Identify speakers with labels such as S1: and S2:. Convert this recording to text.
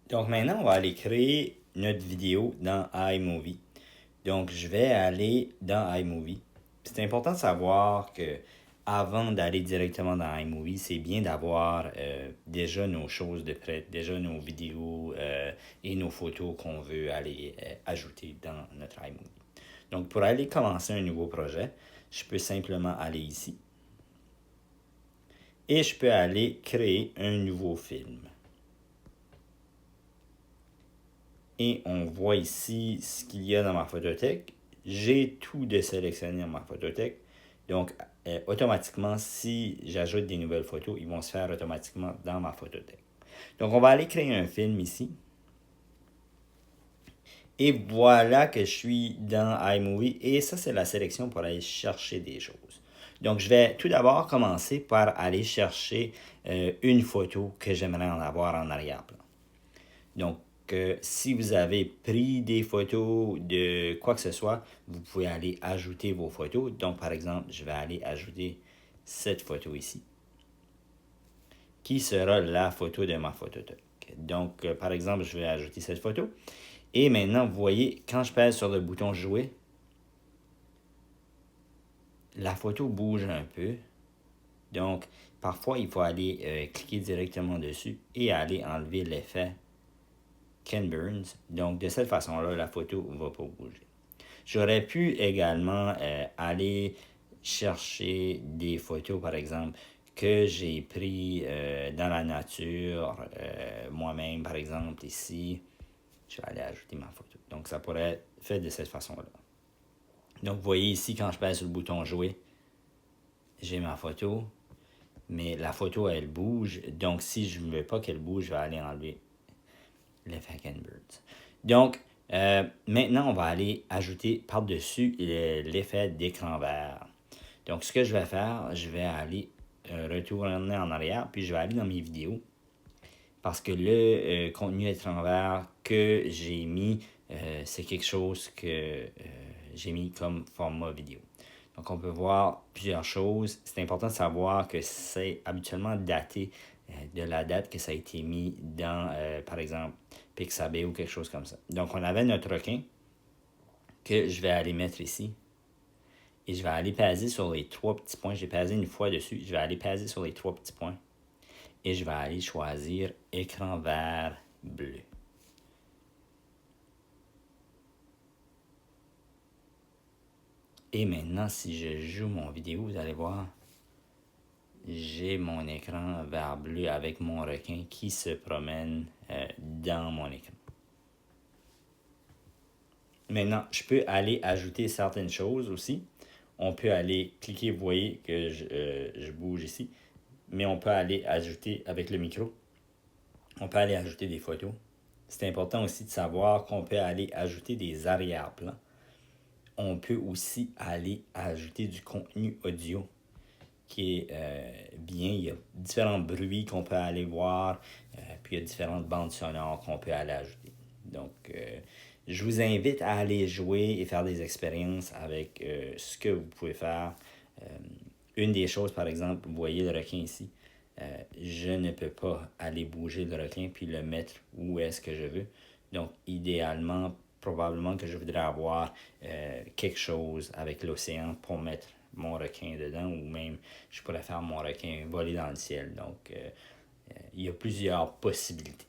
S1: Donc maintenant, on va aller créer notre vidéo dans iMovie. Donc je vais aller dans iMovie. C'est important de savoir que avant d'aller directement dans iMovie, c'est bien d'avoir déjà nos choses de près, déjà nos vidéos et nos photos qu'on veut aller ajouter dans notre iMovie. Donc pour aller commencer un nouveau projet, je peux simplement aller ici et je peux aller créer un nouveau film. Et on voit ici ce qu'il y a dans ma photothèque. J'ai tout désélectionné dans ma photothèque. Donc, automatiquement, si j'ajoute des nouvelles photos, ils vont se faire automatiquement dans ma photothèque. Donc, on va aller créer un film ici. Et voilà que je suis dans iMovie. Et ça, c'est la sélection pour aller chercher des choses. Donc, je vais tout d'abord commencer par aller chercher une photo que j'aimerais en avoir en arrière-plan. Donc, si vous avez pris des photos de quoi que ce soit, vous pouvez aller ajouter vos photos. Donc, par exemple, je vais aller ajouter cette photo ici, qui sera la photo de ma photothèque. Donc, par exemple, je vais ajouter cette photo. Et maintenant, vous voyez, quand je pèse sur le bouton « Jouer », la photo bouge un peu. Donc, parfois, il faut aller cliquer directement dessus et aller enlever l'effet Ken Burns. Donc, de cette façon-là, la photo ne va pas bouger. J'aurais pu également aller chercher des photos, par exemple, que j'ai pris dans la nature, moi-même, par exemple, ici. Je vais aller ajouter ma photo. Donc, ça pourrait être fait de cette façon-là. Donc, vous voyez ici, quand je pèse sur le bouton « Jouer », j'ai ma photo, mais la photo, elle bouge. Donc, si je ne veux pas qu'elle bouge, je vais aller enlever l'effet Ken Burns. Donc, maintenant, on va aller ajouter par-dessus l'effet d'écran vert. Donc, ce que je vais faire, je vais aller retourner en arrière, puis je vais aller dans mes vidéos. Parce que le contenu écran vert que j'ai mis, c'est quelque chose que j'ai mis comme format vidéo. Donc, on peut voir plusieurs choses. C'est important de savoir que c'est habituellement daté de la date que ça a été mis dans, par exemple, Pixabay ou quelque chose comme ça. Donc, on avait notre requin que je vais aller mettre ici. Et je vais aller peser sur les 3 petits points. J'ai pesé une fois dessus. Je vais aller peser sur les 3 petits points. Et je vais aller choisir écran vert bleu. Et maintenant, si je joue mon vidéo, vous allez voir, j'ai mon écran vert bleu avec mon requin qui se promène dans mon écran. Maintenant, je peux aller ajouter certaines choses aussi. On peut aller cliquer, vous voyez que je bouge ici, mais on peut aller ajouter avec le micro. On peut aller ajouter des photos. C'est important aussi de savoir qu'on peut aller ajouter des arrière-plans. On peut aussi aller ajouter du contenu audio qui est bien. Il y a différents bruits qu'on peut aller voir, puis il y a différentes bandes sonores qu'on peut aller ajouter. Donc, je vous invite à aller jouer et faire des expériences avec ce que vous pouvez faire. Une des choses, par exemple, vous voyez le requin ici. Je ne peux pas aller bouger le requin puis le mettre où est-ce que je veux. Donc, idéalement, probablement que je voudrais avoir quelque chose avec l'océan pour mettre mon requin dedans, ou même je pourrais faire mon requin voler dans le ciel. Donc, il y a plusieurs possibilités.